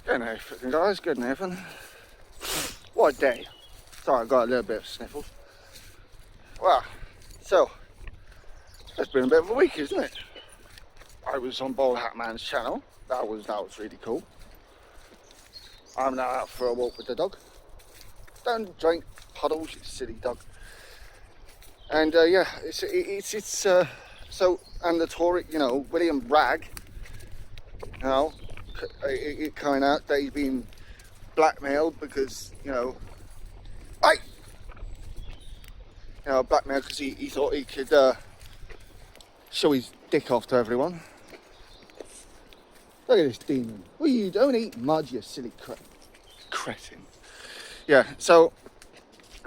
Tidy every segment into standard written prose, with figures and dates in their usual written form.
Good Nathan, guys, good Nathan. What a day. Sorry, I got a little bit of sniffles. Wow, so, it's been a bit of a week, isn't it? I was on Bald Hat Man's channel. That was really cool. I'm now out for a walk with the dog. Don't drink puddles, you silly dog. And yeah, so, and the Tory, William Bragg, it coming out that he's been blackmailed because, blackmailed because he thought he could show his dick off to everyone. Look at this demon. Well, you don't eat mud, you silly cretin. Yeah, so,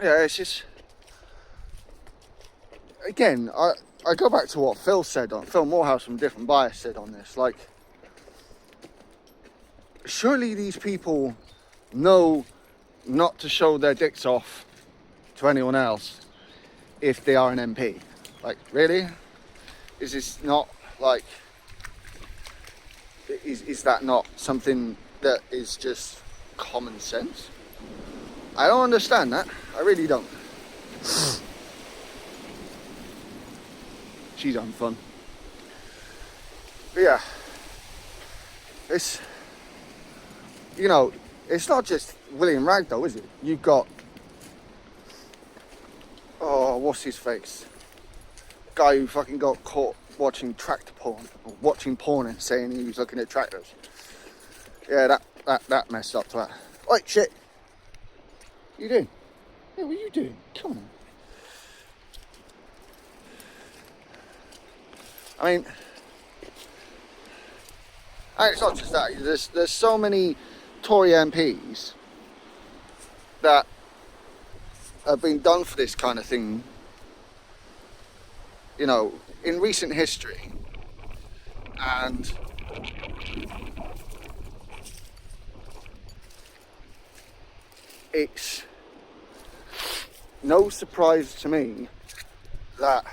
yeah, it's just, again, I go back to what Phil Morehouse from Different Bias said on this, like, surely these people know not to show their dicks off to anyone else if they are an MP. Like, really? Is this not, like, is that not something that is just common sense? I don't understand that. I really don't. She's having fun. But yeah, it's not just William Bragg though, is it? You've got, what's his face? Guy who fucking got caught watching tractor porn, or watching porn and saying he was looking at tractors. Yeah, that messed up to that. Oi, shit. What are you doing? Yeah, what are you doing? Come on. I mean, and it's not just that. There's so many Tory MPs that have been done for this kind of thing, in recent history, and it's no surprise to me that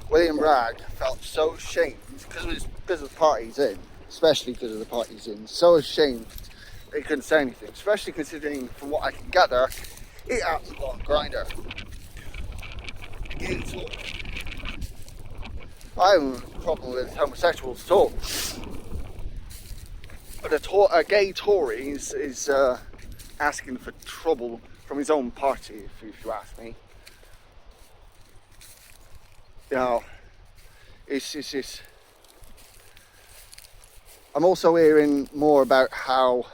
William Bragg felt so ashamed because of the party he's in, especially because of the party he's in, so ashamed that he couldn't say anything, especially considering, from what I can gather, he absolutely on Grindr. I have a problem with homosexuals at all, but a gay Tory is asking for trouble from his own party, if you ask me. It's I'm also hearing more about how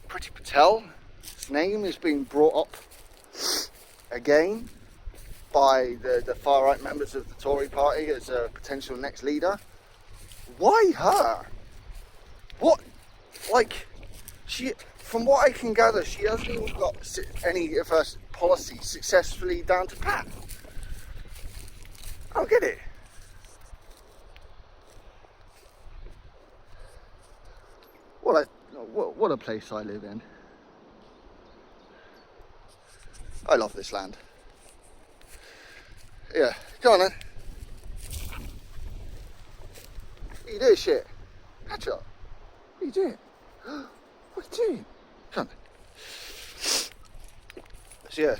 Priti Patel's name is being brought up again by the far-right members of the Tory party as a potential next leader. Why her? What? Like, she, from what I can gather, she hasn't even got any of her policies successfully down to pat. I don't get it. What a place I live in. I love this land. Yeah, go on then. What are you doing, shit? Catch up. What are you doing? What are you doing? Come on. So yeah.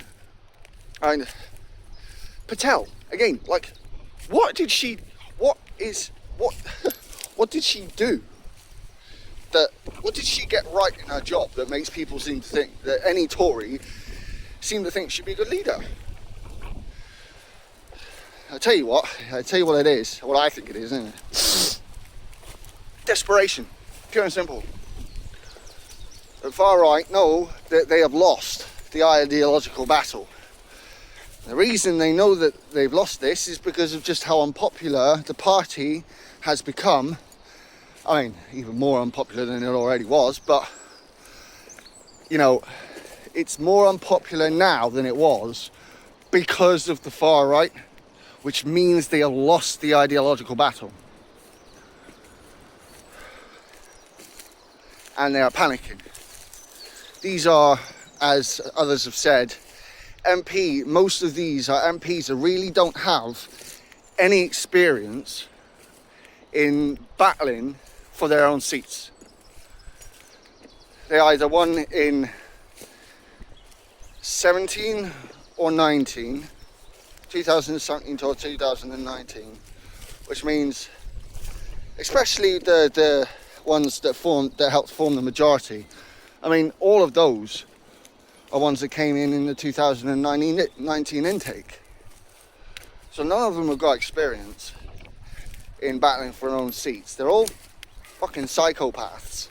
And Patel, again, like, what did she do? What did she get right in her job that makes people seem to think that any Tory seem to think she'd be a good leader? I'll tell you what it is, what I think it is, isn't it? Desperation, pure and simple. The far right know that they have lost the ideological battle. The reason they know that they've lost this is because of just how unpopular the party has become. I mean, even more unpopular than it already was, but, it's more unpopular now than it was because of the far right, which means they have lost the ideological battle. And they are panicking. These are, as others have said, most of these are MPs that really don't have any experience in battling for their own seats. they either won in 17 or 19, 2017 to 2019, which means, especially the ones that helped form the majority. I mean, all of those are ones that came in the 2019 intake. So none of them have got experience in battling for their own seats. They're all fucking psychopaths.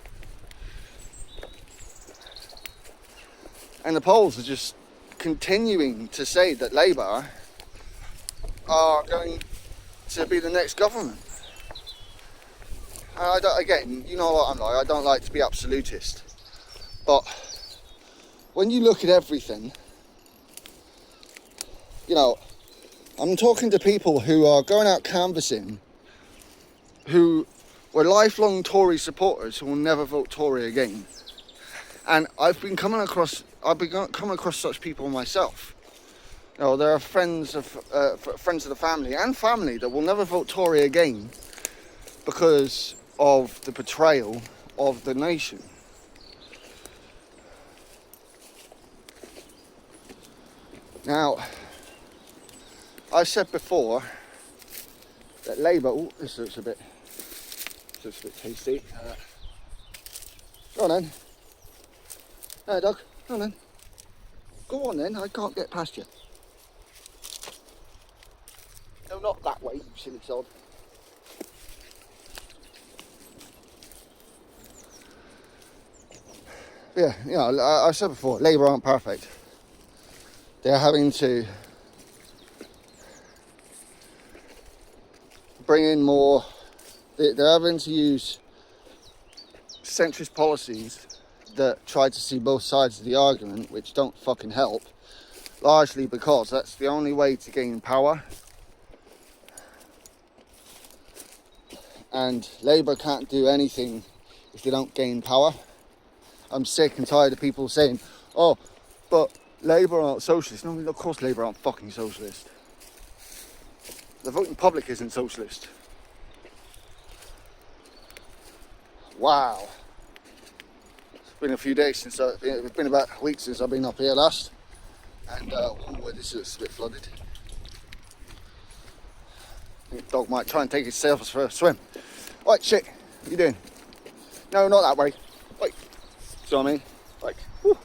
And the polls are just continuing to say that Labour are going to be the next government. And again, you know what I'm like, I don't like to be absolutist. But when you look at everything, you know, I'm talking to people who are going out canvassing, who were lifelong Tory supporters who will never vote Tory again. And I've been coming across such people myself. You know, there are friends of the family and family that will never vote Tory again because of the betrayal of the nation. Now, I said before that Labour. Oh, this looks a bit tasty. Go on then. Hey, dog. Go on then. Go on then. I can't get past you. No, not that way, you silly sod. Yeah, you know, I said before, Labour aren't perfect. They're having to bring in more. They're having to use centrist policies that try to see both sides of the argument, which don't fucking help, largely because that's the only way to gain power. And Labour can't do anything if they don't gain power. I'm sick and tired of people saying, oh, but Labour aren't socialist. No, of course Labour aren't fucking socialist. The voting public isn't socialist. Wow. It's been a few days since it's been about a week since I've been up here last. And this looks a bit flooded. I think the dog might try and take himself for a swim. Right, shit, what are you doing? No, not that way. Wait. See what I mean? Like, whew,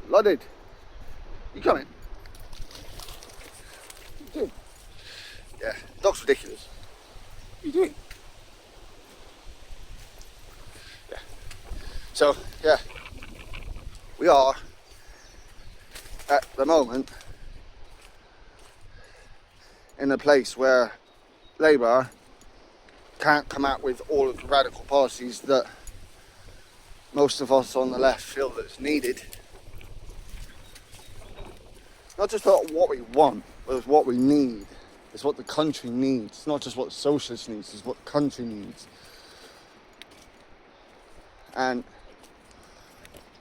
flooded. You coming? What are you doing? Yeah, dog's ridiculous. What are you doing? Yeah. So, yeah. We are, at the moment, in a place where Labour can't come out with all of the radical policies that most of us on the left feel that's needed. Not just about what we want, but it's what we need. It's what the country needs. It's not just what the socialists need, it's what the country needs. And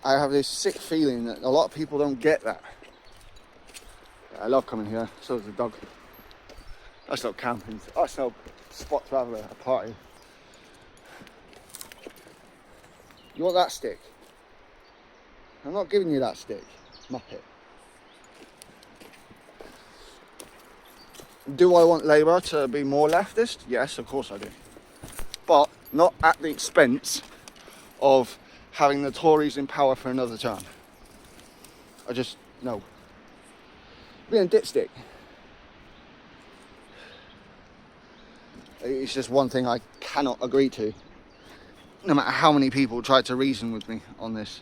I have this sick feeling that a lot of people don't get that. I love coming here, so does the dog. That's not camping, that's no spot to have a party. You want that stick? I'm not giving you that stick, muppet. Do I want Labour to be more leftist? Yes, of course I do. But not at the expense of having the Tories in power for another term. I just, no. Being a dipstick. It's just one thing I cannot agree to. No matter how many people try to reason with me on this.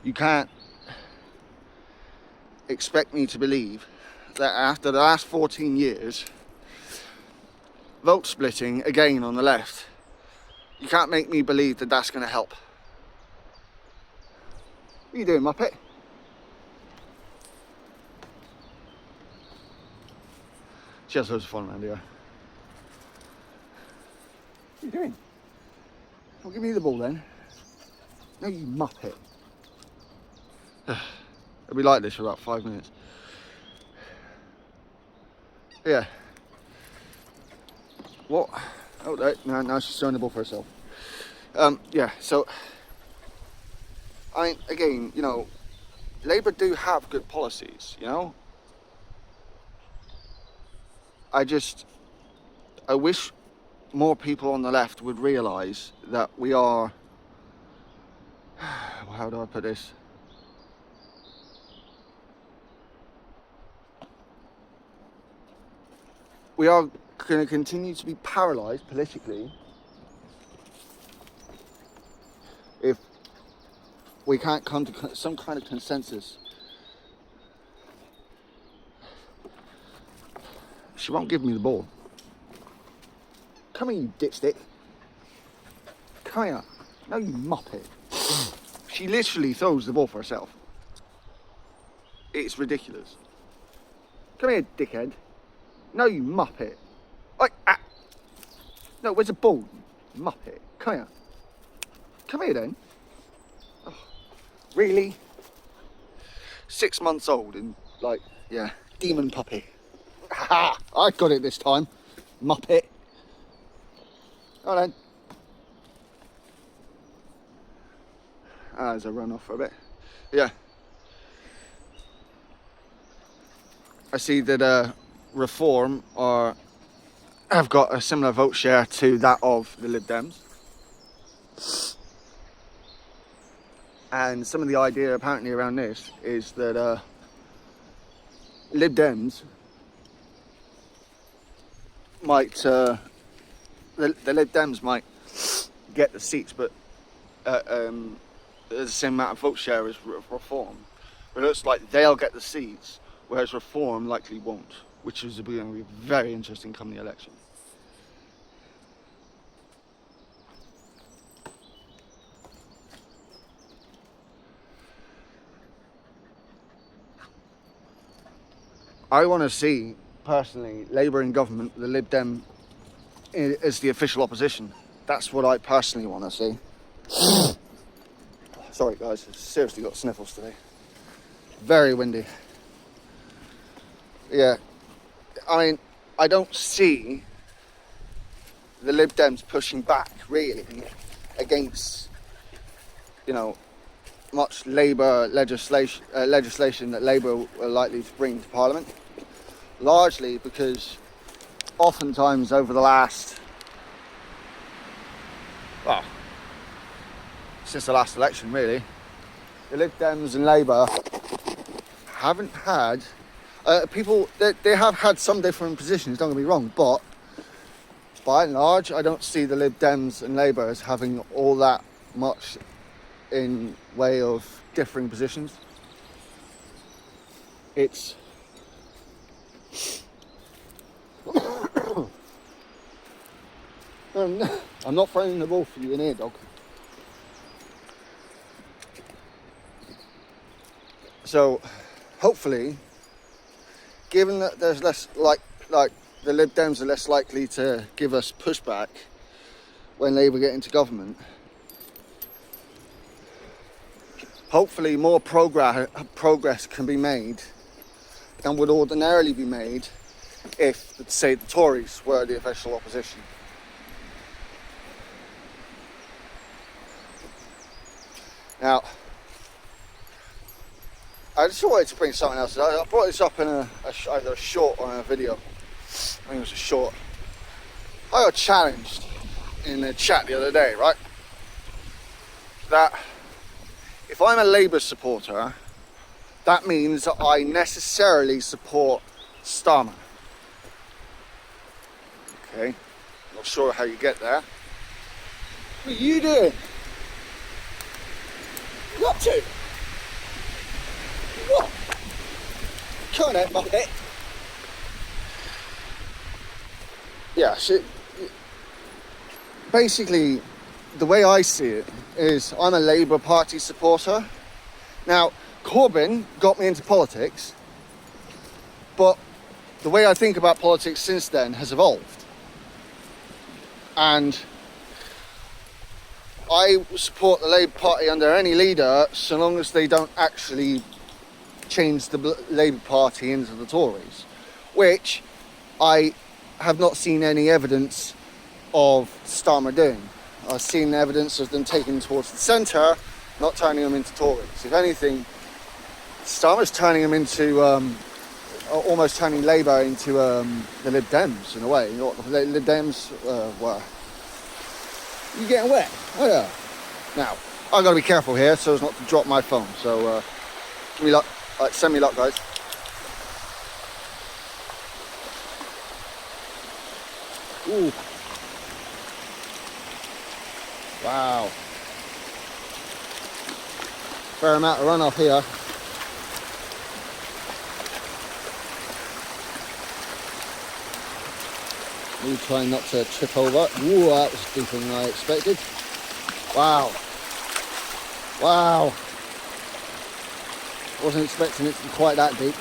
You can't expect me to believe that after the last 14 years, vote splitting again on the left, you can't make me believe that that's going to help. What are you doing, muppet? She has loads of fun around here. What are you doing? Well, give me the ball then. No, you muppet. It'll be like this for about 5 minutes. Yeah. What? Oh, no, now she's throwing the ball for herself. Yeah, so again, you know, Labour do have good policies, you know. I wish more people on the left would realise that we are, how do I put this? We are going to continue to be paralysed politically if we can't come to some kind of consensus. She won't give me the ball. Come here, you dipstick. Come here. No, you muppet. She literally throws the ball for herself. It's ridiculous. Come here, dickhead. No, you muppet. No, where's the ball, you muppet? Come here. Come here, then. Oh, really? 6 months old and, like, yeah, demon puppy. Ha! I got it this time, muppet. Hold on. There's a run off for a bit. Yeah. I see that Reform have got a similar vote share to that of the Lib Dems. And some of the idea apparently around this is that Lib Dems might, the Lib Dems might get the seats, but there's the same amount of vote share as Reform. But it looks like they'll get the seats, whereas Reform likely won't, which is going to be very interesting come the election. I want to see, personally, Labour in government, the Lib Dem as the official opposition. That's what I personally want to see. Sorry guys, I've seriously got sniffles today. Very windy. Yeah, I mean, I don't see the Lib Dems pushing back, really, against, you know, much Labour legislation that Labour are likely to bring to Parliament. Largely because oftentimes over the last, well, since the last election really, the Lib Dems and Labour haven't had, they have had some different positions, don't get me wrong, but by and large I don't see the Lib Dems and Labour as having all that much in way of differing positions. It's I'm not throwing the ball for you in here, dog. So hopefully, given that there's less like the Lib Dems are less likely to give us pushback when Labour get into government, hopefully more progress can be made than would ordinarily be made if, say, the Tories were the official opposition. Now, I just wanted to bring something else. I brought this up in either a short or in a video. I think it was a short. I got challenged in a chat the other day, right? That if I'm a Labour supporter, that means that I necessarily support Starmer. Okay, not sure how you get there. What are you doing? What are you up to? What? Come on then, muppet. Yeah, so basically, the way I see it is I'm a Labour Party supporter. Now, Corbyn got me into politics, but the way I think about politics since then has evolved. And I support the Labour Party under any leader so long as they don't actually change the Labour Party into the Tories, which I have not seen any evidence of Starmer doing. I've seen evidence of them taking towards the centre not turning them into Tories. If anything, Starmer's turning them into, almost turning Labour into the Lib Dems in a way. You know what the Lib Dems were? You getting wet? Oh yeah. Now, I've got to be careful here so as not to drop my phone. So, give me luck. Send me luck, guys. Ooh. Wow. Fair amount of runoff here. Me trying not to trip over. Ooh, that was deeper than I expected. Wow. Wow. Wasn't expecting it to be quite that deep.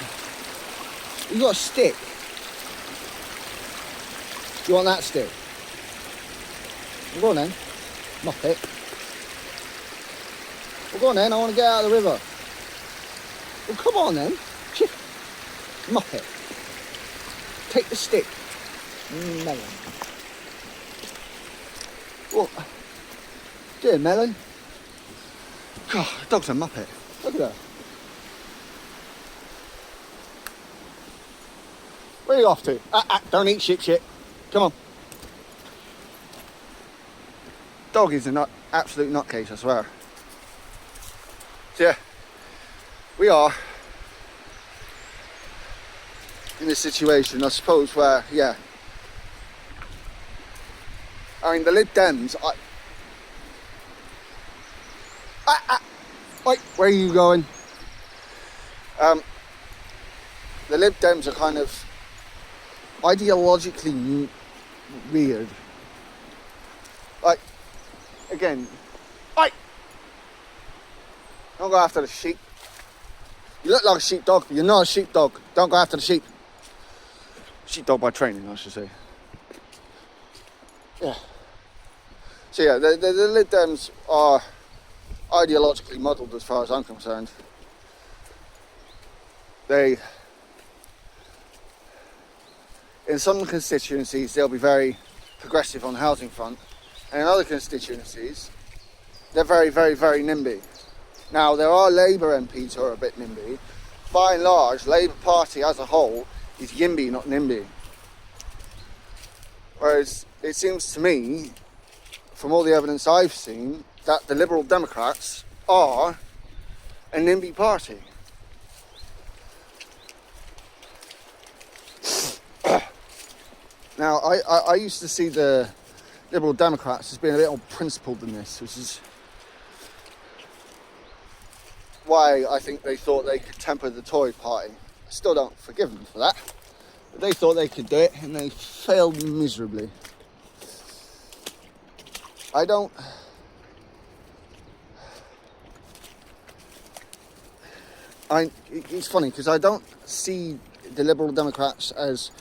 You got a stick. You want that stick? Well, go on then. Muppet. Well, go on then. I want to get out of the river. Well, come on then. Muppet. Take the stick. Melon. What? Dear Melon. God, the dog's a muppet. Look at her. Where are you off to? Don't eat shit. Come on. Dog is an absolute nutcase, I swear. So yeah, we are in this situation, I suppose, where, yeah. I mean, the Lib Dems, wait, where are you going? The Lib Dems are kind of ideologically weird. Like, again, don't go after the sheep. You look like a sheepdog, but you're not a sheepdog. Don't go after the sheep. Sheepdog by training, I should say. Yeah. So yeah, the Lib Dems are ideologically muddled as far as I'm concerned. They, in some constituencies, they'll be very progressive on the housing front, and in other constituencies, they're very, very, very NIMBY. Now, there are Labour MPs who are a bit NIMBY. By and large, Labour Party as a whole is YIMBY, not NIMBY. Whereas it seems to me, from all the evidence I've seen, that the Liberal Democrats are a NIMBY party. Now, I used to see the Liberal Democrats as being a bit more principled than this, which is why I think they thought they could temper the Tory party. I still don't forgive them for that, but they thought they could do it, and they failed miserably. It's funny, because I don't see the Liberal Democrats as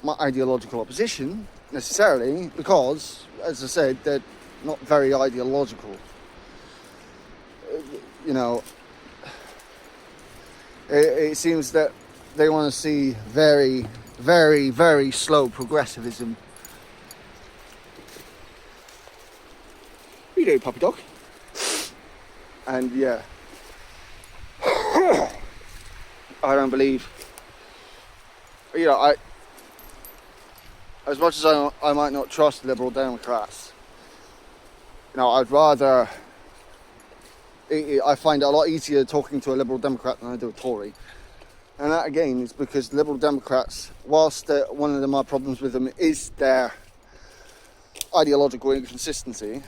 my ideological opposition, necessarily, because, as I said, they're not very ideological. You know, it seems that they want to see very, very, very slow progressivism. What are you doing, puppy dog? And yeah, I don't believe, you know, as much as I might not trust Liberal Democrats, you know, I'd rather, I find it a lot easier talking to a Liberal Democrat than I do a Tory. And that, again, is because Liberal Democrats, whilst one of my problems with them is their ideological inconsistency,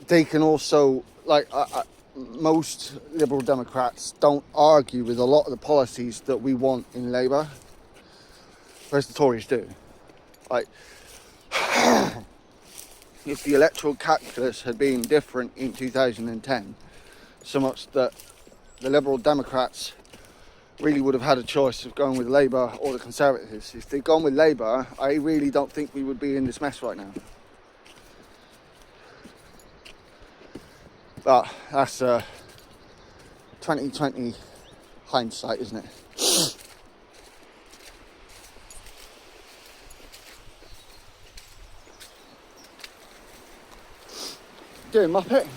they can also, like, most Liberal Democrats don't argue with a lot of the policies that we want in Labour, whereas the Tories do. Like, if the electoral calculus had been different in 2010, so much that the Liberal Democrats really would have had a choice of going with Labour or the Conservatives. If they'd gone with Labour, I really don't think we would be in this mess right now. But that's 2020 hindsight, isn't it? Doing Muppet.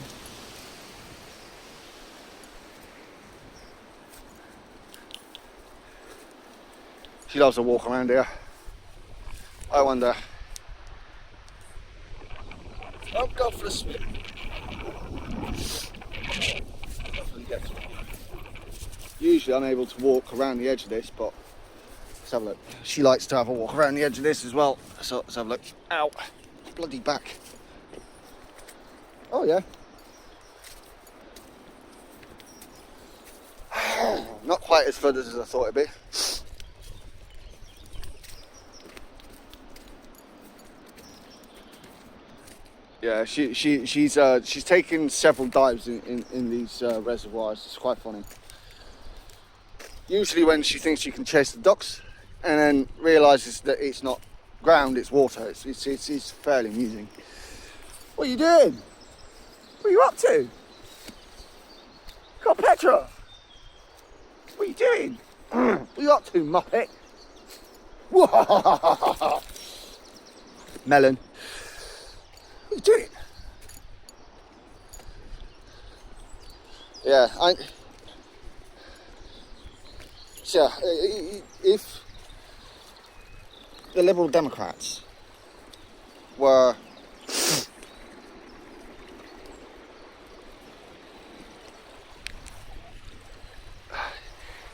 She loves to walk around here. I wonder. Oh, go for a spin. Usually I'm able to walk around the edge of this, but let's have a look. She likes to have a walk around the edge of this as well. So let's have a look. Ow, bloody back. Oh yeah. Not quite as flooded as I thought it'd be. Yeah, she's taken several dives in these reservoirs. It's quite funny. Usually when she thinks she can chase the ducks and then realises that it's not ground, it's water. It's fairly amusing. What are you doing? What are you up to? God, Petra! What are you doing? What are you up to, Muppet? Melon. What are you doing? Yeah, if the Liberal Democrats were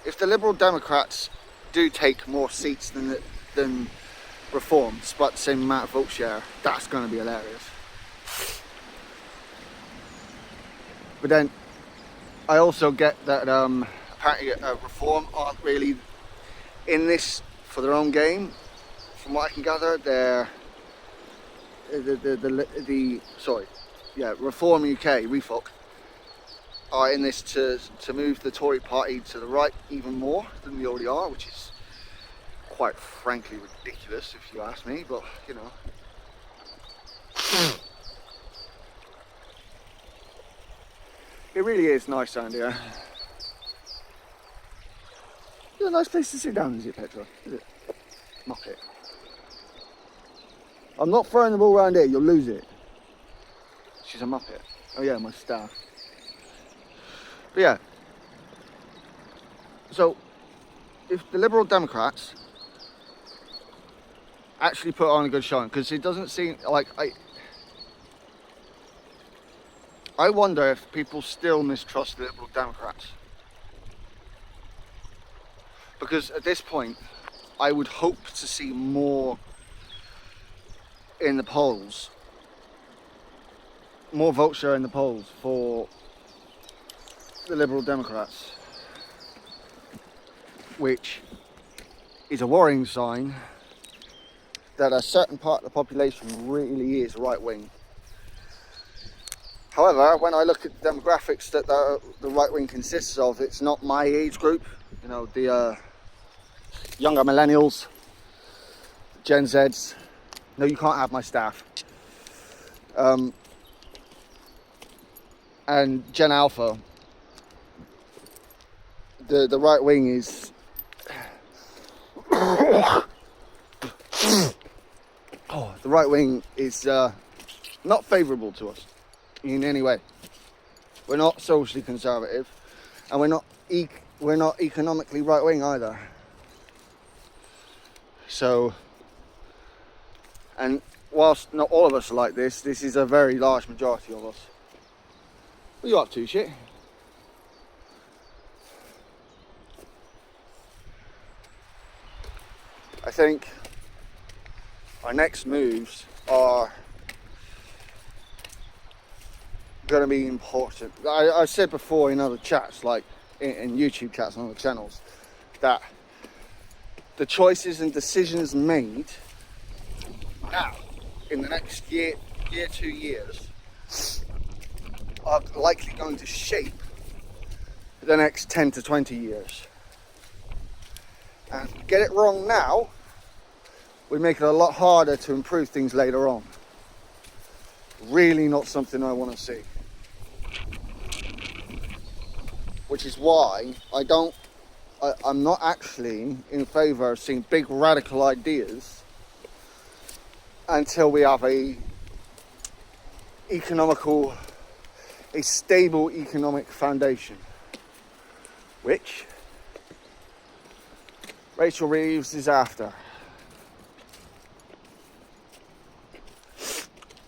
if the Liberal Democrats do take more seats than Reform, despite the same amount of vote share, that's going to be hilarious. But then I also get that apparently Reform aren't really in this for their own game. From what I can gather, they're Reform UK, REFOC, are in this to move the Tory party to the right even more than they already are, which is quite frankly ridiculous if you ask me, but you know. It really is nice around here. It's a nice place to sit down, is it, Petra? Is it? Muppet. I'm not throwing the ball around here, you'll lose it. She's a Muppet. Oh yeah, my staff. But yeah. So, if the Liberal Democrats actually put on a good showing, because it doesn't seem like I wonder if people still mistrust the Liberal Democrats. Because at this point, I would hope to see more in the polls, more vote share in the polls for the Liberal Democrats, which is a worrying sign that a certain part of the population really is right-wing. However, when I look at the demographics that the right-wing consists of, it's not my age group, you know, the younger millennials, Gen Zs. No, you can't have my staff. And Gen Alpha. The right wing is the right wing is not favourable to us in any way. We're not socially conservative, and we're not economically right wing either. So, and whilst not all of us are like this is a very large majority of us. What are you up to, shit? I think our next moves are going to be important. I said before in other chats, like in YouTube chats and other channels, that the choices and decisions made now in the next year, 2 years, are likely going to shape the next 10 to 20 years. And get it wrong now, we make it a lot harder to improve things later on. Really not something I want to see. Which is why I'm not actually in favour of seeing big radical ideas until we have a economical a stable economic foundation, which Rachel Reeves is after.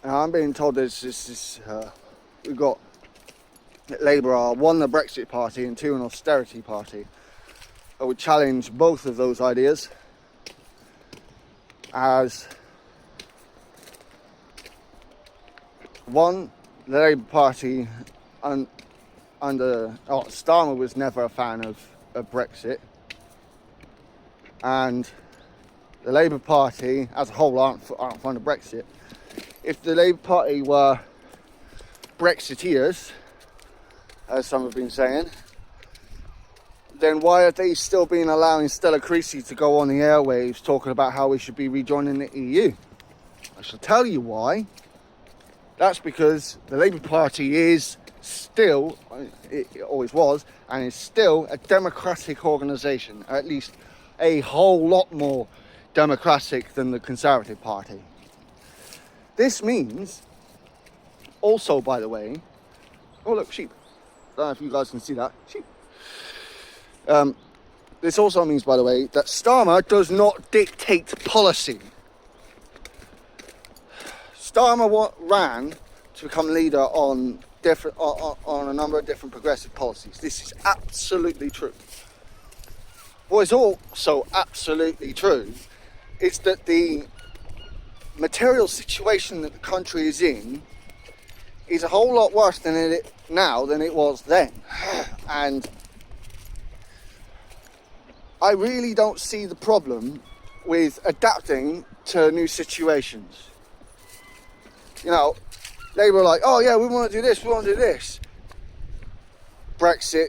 Now, I'm being told we've got Labour are, one, the Brexit party, and two, an austerity party. I would challenge both of those ideas, as one, the Labour Party Starmer was never a fan of Brexit, and the Labour Party as a whole aren't fond of Brexit. If the Labour Party were Brexiteers, as some have been saying, then why are they still been allowing Stella Creasy to go on the airwaves talking about how we should be rejoining the EU? I shall tell you why. That's because the Labour Party is still, it always was, and is still a democratic organisation, or at least a whole lot more democratic than the Conservative Party. This means, also, by the way, oh look, sheep. I don't know if you guys can see that. Sheep. This also means, by the way, that Starmer does not dictate policy. Starmer ran to become leader on a number of different progressive policies. This is absolutely true. What is also absolutely true is that the material situation that the country is in is a whole lot worse than it was then. And I really don't see the problem with adapting to new situations. You know, Labour are like, oh yeah, we want to do this, we want to do this. Brexit,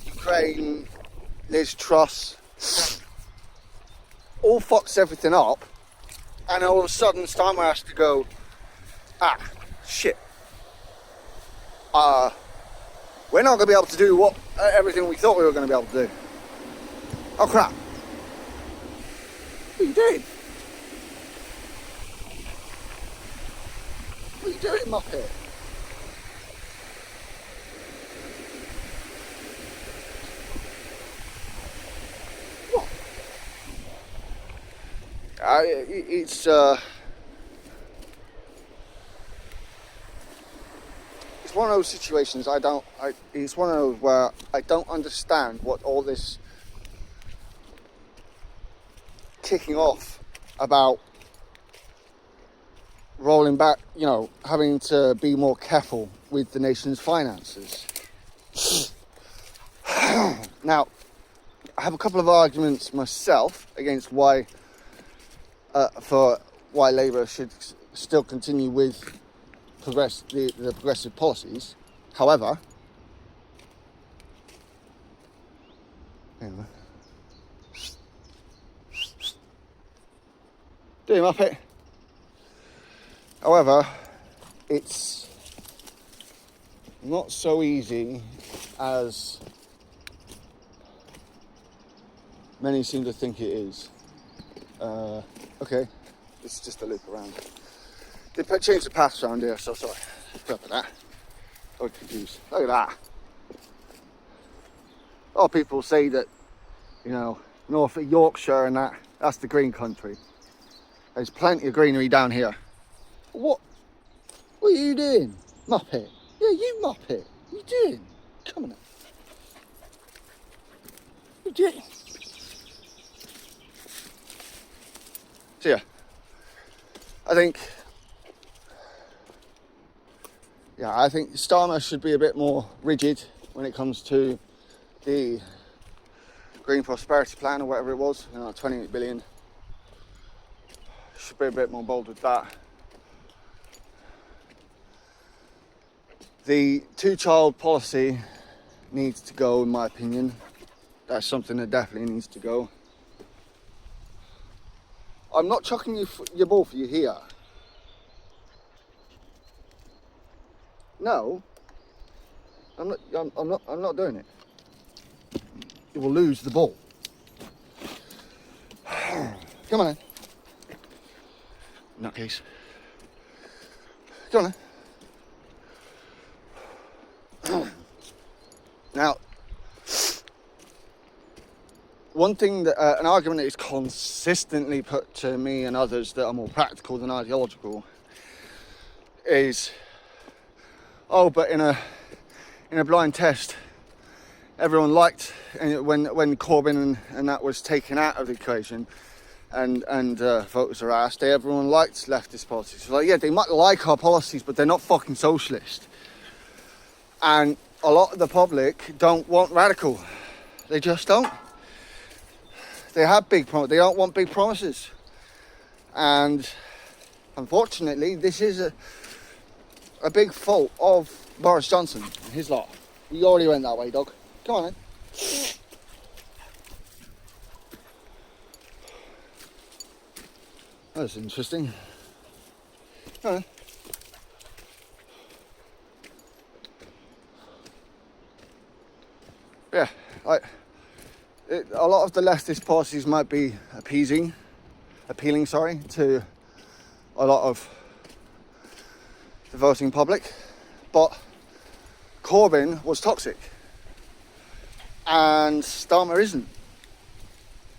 Ukraine, Liz Truss, all fucks everything up, and all of a sudden Starmer has to go, shit. We're not going to be able to do everything we thought we were going to be able to do. Oh crap. What are you doing? What are you doing, Muppet? What? It's one of those situations it's one of those where I don't understand what all this kicking off about rolling back, having to be more careful with the nation's finances. Now, I have a couple of arguments myself against why Labour should still continue with the progressive policies. However, doing Muppet. However, it's not so easy as many seem to think it is. Okay, this is just a loop around. They changed the paths around here, so sorry. Look at that. I was confused. Look at that. A lot of people say that, north of Yorkshire and that's the green country. There's plenty of greenery down here. What are you doing, Muppet? Yeah, you Muppet. What are you doing? Come on. What are you doing? So yeah, I think Starmer should be a bit more rigid when it comes to the Green Prosperity Plan or whatever it was, 28 billion. Should be a bit more bold with that. The two-child policy needs to go, in my opinion. That's something that definitely needs to go. I'm not chucking your ball for you here. No, I'm not doing it. You will lose the ball. Come on then. In that case. Come on then. Now, one thing that an argument that is consistently put to me and others that are more practical than ideological is, oh, but in a blind test, everyone liked when Corbyn and that was taken out of the equation, and voters are asked, everyone liked leftist policies. So, like, yeah, they might like our policies, but they're not fucking socialist. And a lot of the public don't want radical. They just don't. They have big promises. They don't want big promises. And unfortunately, this is a big fault of Boris Johnson and his lot. You already went that way, dog. Come on, then. That's interesting. Come on. Yeah, a lot of the leftist policies might be appealing, to a lot of the voting public, but Corbyn was toxic, and Starmer isn't.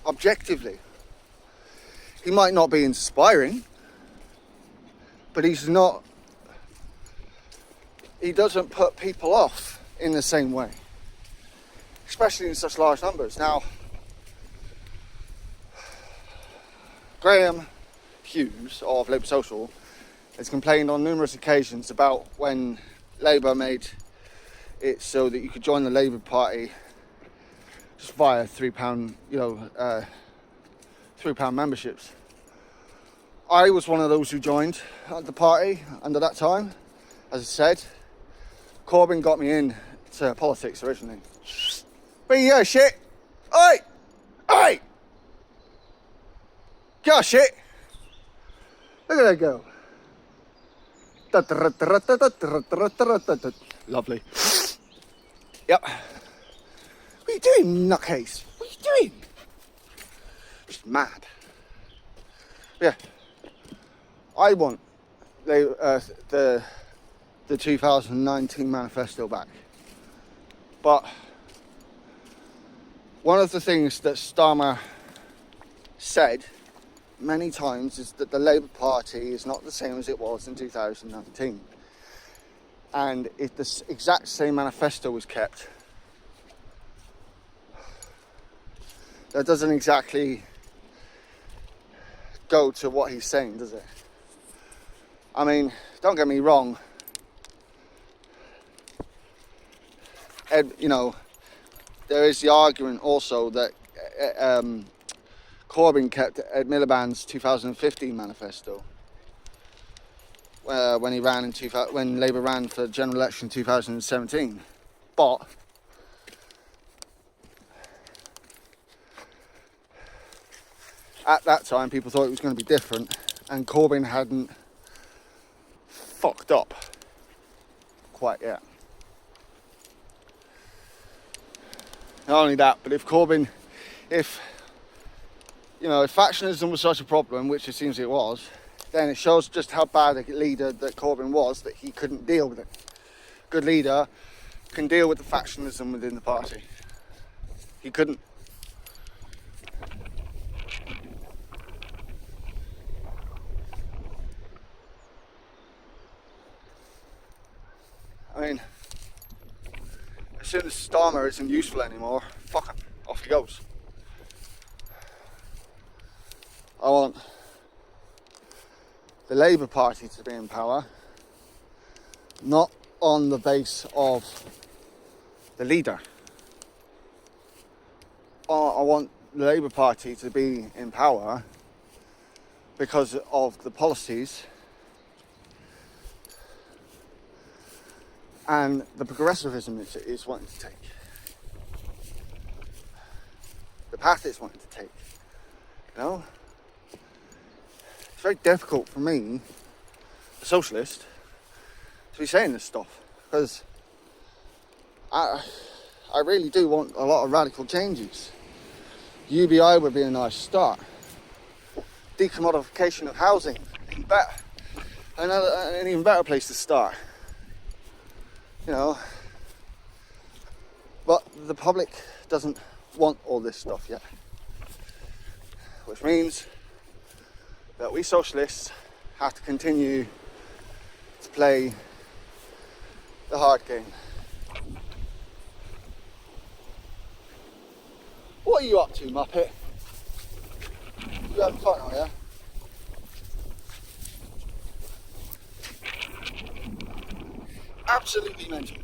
Objectively, he might not be inspiring, but he's not. He doesn't put people off in the same way, especially in such large numbers. Now, Graham Hughes of Labour Social has complained on numerous occasions about when Labour made it so that you could join the Labour Party just via £3, £3 memberships. I was one of those who joined the party under that time. As I said, Corbyn got me into politics originally. But yeah, shit. Oi! Oi! Gosh, shit. Look at that go. Lovely. Yep. What are you doing, nutcase? What are you doing? Just mad. Yeah. I want the 2019 manifesto back. But one of the things that Starmer said many times is that the Labour Party is not the same as it was in 2019. And if the exact same manifesto was kept, that doesn't exactly go to what he's saying, does it? I mean, don't get me wrong. There is the argument also that Corbyn kept Ed Miliband's 2015 manifesto when he ran when Labour ran for general election in 2017. But at that time, people thought it was going to be different, and Corbyn hadn't fucked up quite yet. Not only that, but if factionalism was such a problem, which it seems it was, then it shows just how bad a leader that Corbyn was, that he couldn't deal with it. A good leader can deal with the factionalism within the party. He couldn't. I mean, as soon as Starmer isn't useful anymore, fuck him, off he goes. I want the Labour Party to be in power, not on the base of the leader. I want the Labour Party to be in power because of the policies and the progressivism it's wanting to take. The path it's wanting to take. You know? It's very difficult for me, a socialist, to be saying this stuff, because I really do want a lot of radical changes. UBI would be a nice start. Decommodification of housing, an even better place to start. You know, But the public doesn't want all this stuff yet. Which means that we socialists have to continue to play the hard game. What are you up to, Muppet? You having fun, are you? Absolutely mental.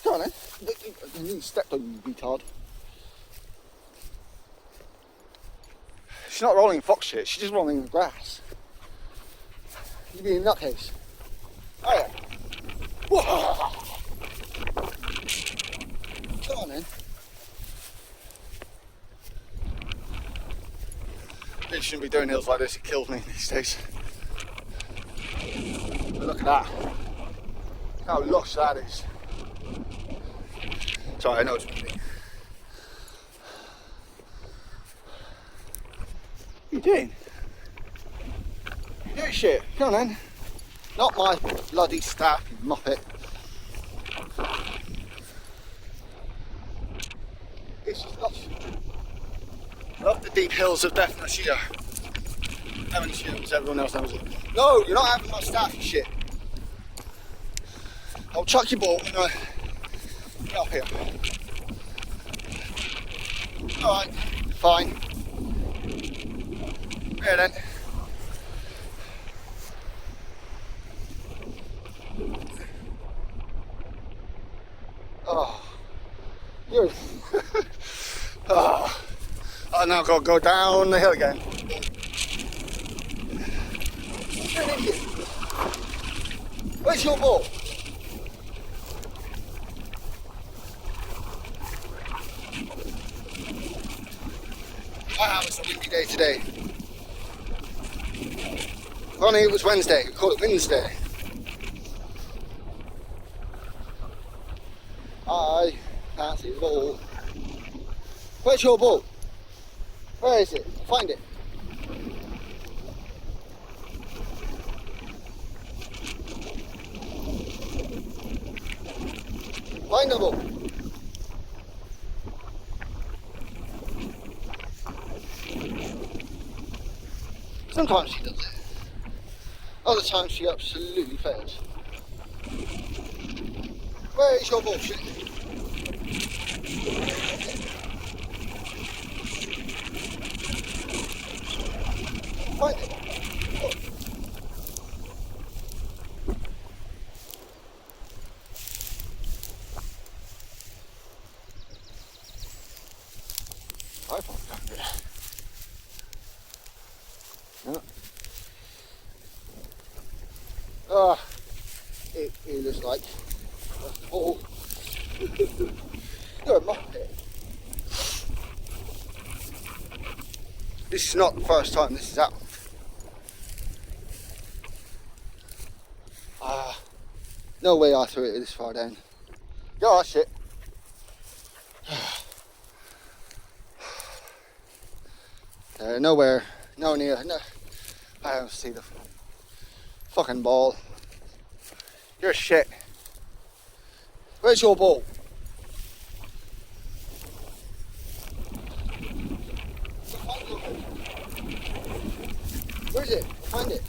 Come on then. You stepped on, you retard. She's not rolling fox shit, she's just rolling in the grass. You being a nutcase. Oh yeah. Whoa. Come on then. You shouldn't be doing hills like this, it kills me these days. But look at that. How lush that is. Sorry, I know it's windy. What are you doing? You're doing shit. Come on then. Not my bloody staff, you muppet. This is lush. Up the deep hills of Devonshire. Devonshire, as everyone else knows it. No, you're not having my staff, you shit. I'll chuck your ball and get up here. Alright, fine. Here then. Oh, you're. Oh, I've now got to go down the hill again. You're an idiot. Where's your ball? Wow, it's a windy day today. Funny, it was Wednesday. We call it Wednesday. I can't see the ball. Where's your ball? Where is it? Find it. Find the ball. Sometimes she does it. Other times she absolutely fails. Where is your bullshit? Find it. Oh. I found it. No. Ah, it looks like a ball. You're a muppet. This is not the first time this has happened. No way I threw it this far down. Go, that's shit. Nowhere, no near, no. I don't see the fucking ball. You're shit. Where's your ball? Where is it? Find it.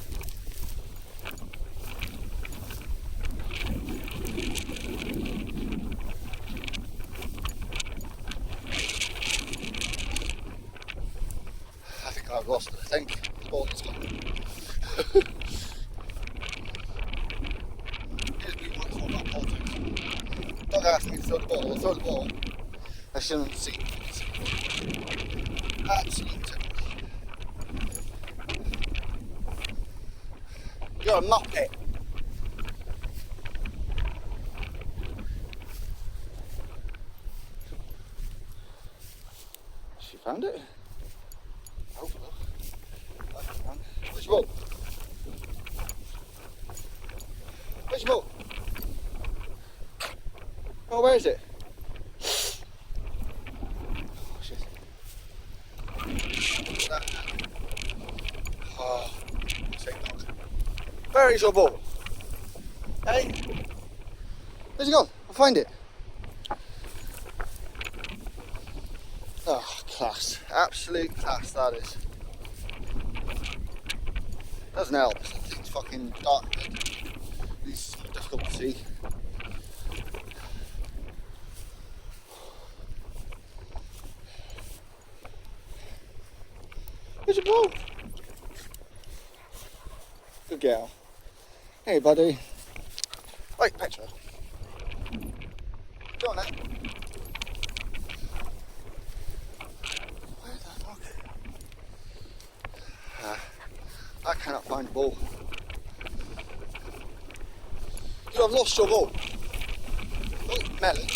I think I've lost it. I think the ball is gone. Don't ask me to throw the ball. I'll throw the ball. I shouldn't see. Absolutely. You're a muppet. She found it? Hope so. Where's your ball? Where's your ball? Oh, where is it? Oh, shit. Oh, where is your ball? Hey? Where's it gone? I'll find it. Oh, class. Absolute class, that is. Doesn't help. It's fucking dark. It's difficult to see. Where's your ball? Good girl. Hey, buddy. Right, Petra. Go on then. Where the fuck? I cannot find the ball. You have lost your ball. Oh, melon.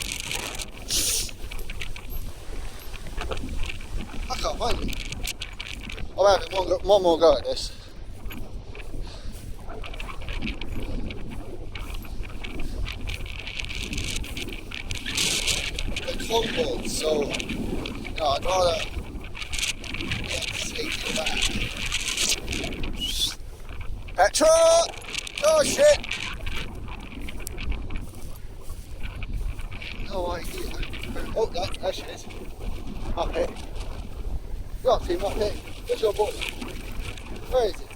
I can't find it. I'll have it one more go at this. The club ball, so I'd rather take it back. Petra! Oh shit! No idea. Oh, there she is. Up here. Your team up here. Where's your ball? Where is it?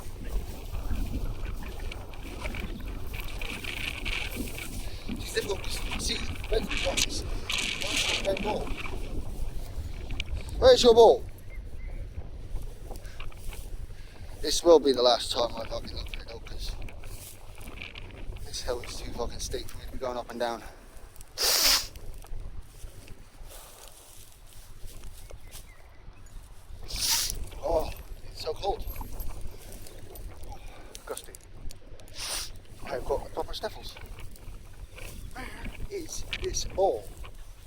It's difficult to see where the ball is. Where's your ball? Where's your ball? This will be the last time I fucking look at it though, because this hill is too fucking steep for me to be going up and down. Oh, it's so cold. Gusty. I've got proper sniffles. Where is this ball?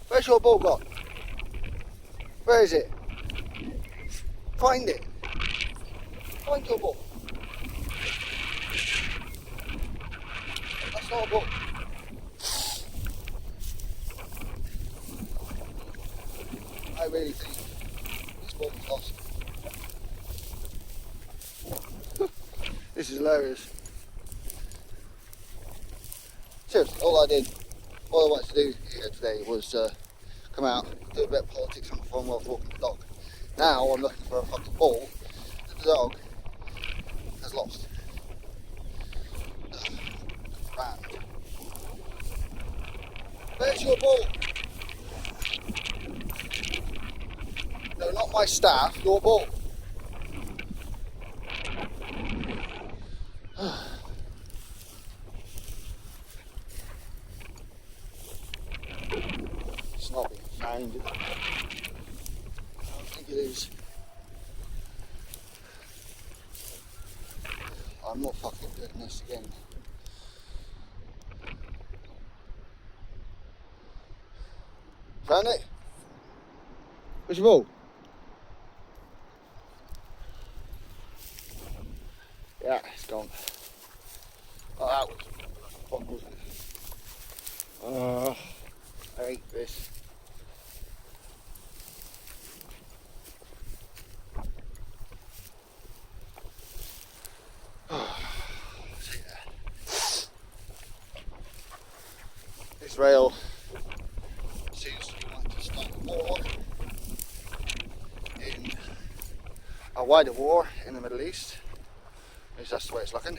Where's your ball gone? Where is it? Find it. Find your ball. That's not a ball. I really think this ball is lost. This is hilarious. Seriously, all I wanted to do here today was come out, do a bit of politics and fun while walking the dog. Now I'm looking for a fucking ball that the dog has lost. Man. Where's your ball? No, not my staff, your ball. It's not being found, is it? I don't think it is. I'm not fucking doing this again. Found it? Where's your ball? Yeah, it's gone. Oh, that was fun, wasn't it? I hate this. Israel seems to want to start a war in a wider war in the Middle East. At least that's the way it's looking.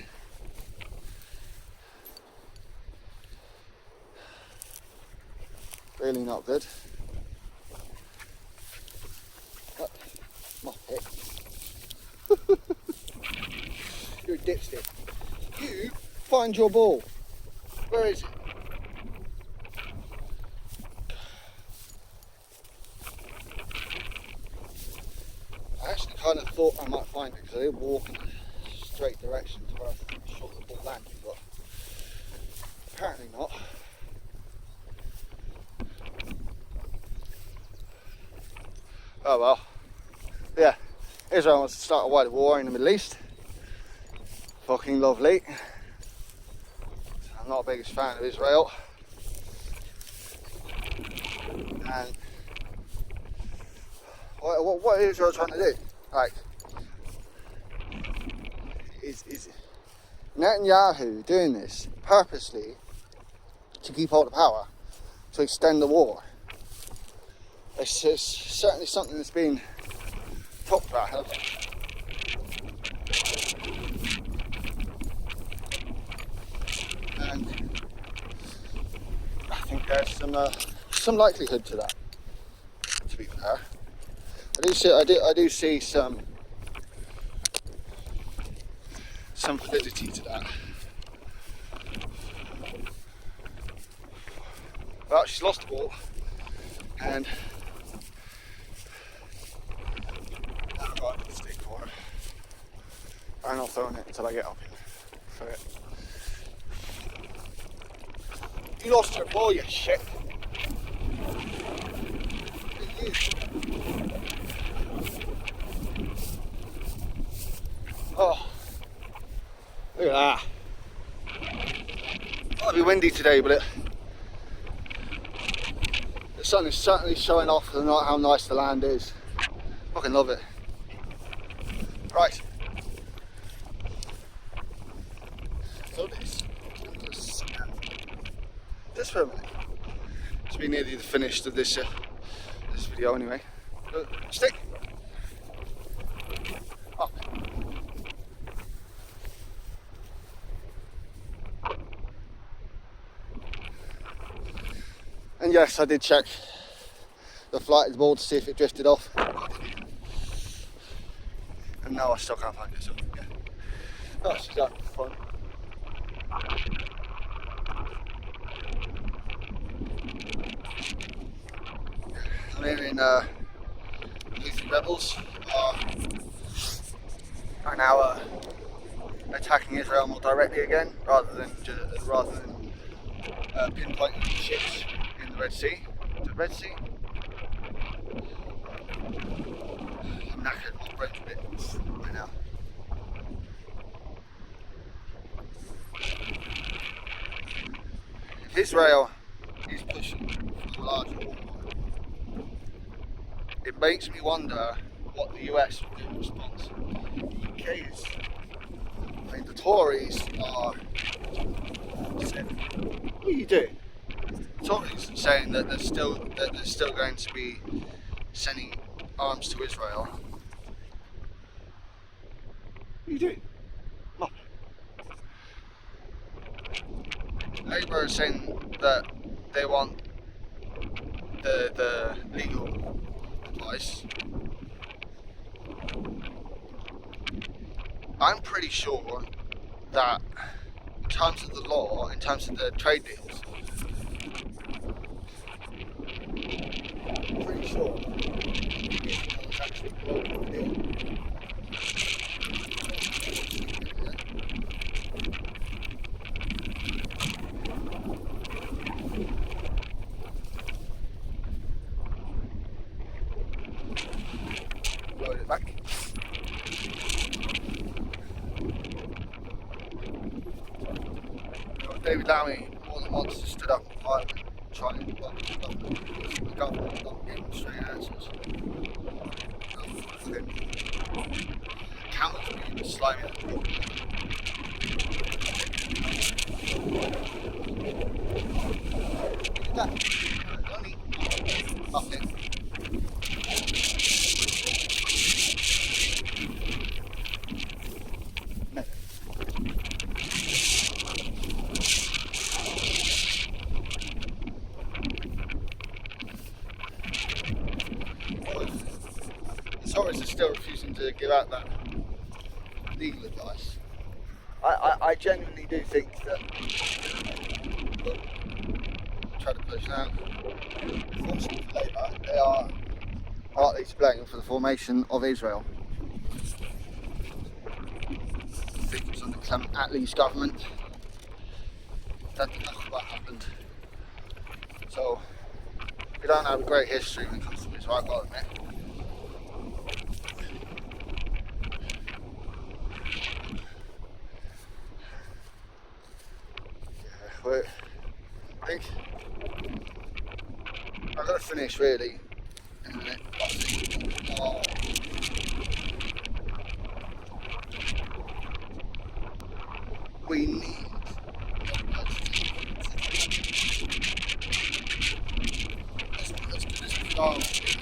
Really not good. But, not it. You're a dipstick. You find your ball. Where is it? I actually kind of thought I might find it because I didn't walk in a straight direction to where I shot the ball landed, but apparently not. Oh well. Yeah, Israel wants to start a wider war in the Middle East. Fucking lovely. I'm not the biggest fan of Israel. And what is Israel trying to do? Like, is Netanyahu doing this purposely to keep hold of power, to extend the war? It's certainly something that's been talked about. And I think there's some likelihood to that. To be fair, I do see some validity to that. Well, she's lost the ball, and I've got a stick for her. I'm not throwing it until I get up here for it. You lost your ball, you shit. Oh, look at that. It'll be windy today, but the sun is certainly showing off how nice the land is. Fucking love it. Right. So this for a minute. It's been nearly the finish of this video anyway. Stick. Oh. And yes, I did check the flight of the ball to see if it drifted off. And no, I still can't find it. So yeah. Oh, she's out the front. I'm here in Houthi rebels are now attacking Israel more directly again, rather than pinpointing ships in the Red Sea. The Red Sea. I'm knackered, my brain's a bit right now. If Israel is pushing for a larger war, it makes me wonder what the US will do in response. The UK is, I mean, the Tories are saying, what are you doing? The Tories saying that they're still going to be sending arms to Israel. What are you doing? Nothing. Labour is saying that they want the legal advice. I'm pretty sure that in terms of the law, in terms of the trade deals, I'm pretty sure it's actually a global deal. Load it back. David Lammy, more than once, stood up in Parliament trying to stop the government not getting straight answers. Camels being slimy. Only nothing. Tories are still refusing to give out that legal advice. I genuinely do think that try to push now. Fortunately for Labour, they are partly to blame for the formation of Israel. I think it was under Clement Attlee's government that what happened. So we don't have a great history when it comes to Israel, I've got to admit. I think I'm going to finish really in a minute. We need let's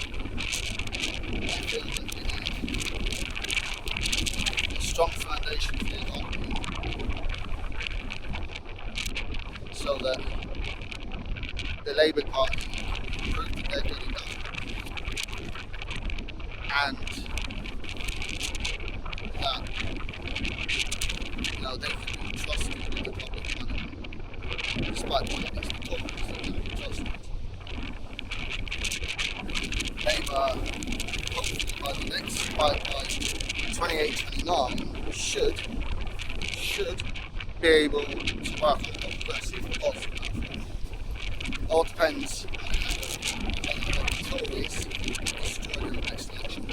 feel that you need a strong foundation for your dog, so that the Labour Party prove that they're good enough, and that they can be trusted with the public money, despite what it is to talk about, they can be trusted. Labour, hopefully by 28-29, should be able to work on a progressive policy. All depends on how the Tories destroy the next election.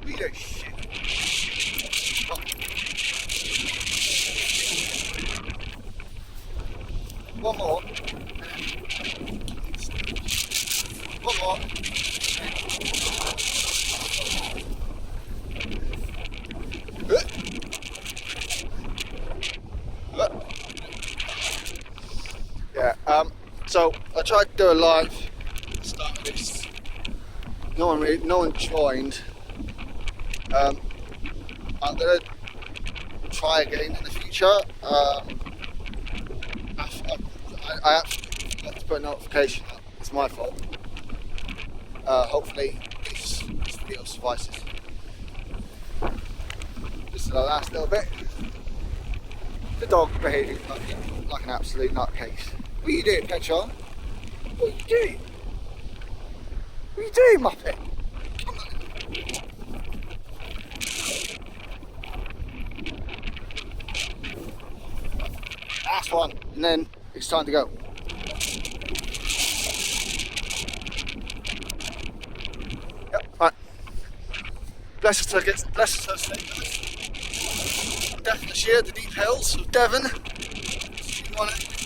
Read that shit. One more. One more. Yeah, so I tried to do a live at the start of this. No one joined. I'm gonna try again in the future. I actually forgot to put a notification up. It's my fault. Hopefully this video suffices. This is the last little bit. The dog behaving like an absolute nutcase. What are you doing, Petra? What are you doing? What are you doing, Muppet? Come on. Last one, and then it's time to go. Yep, right. Bless us to stay. Definitely share the deep hills of Devon. You want it?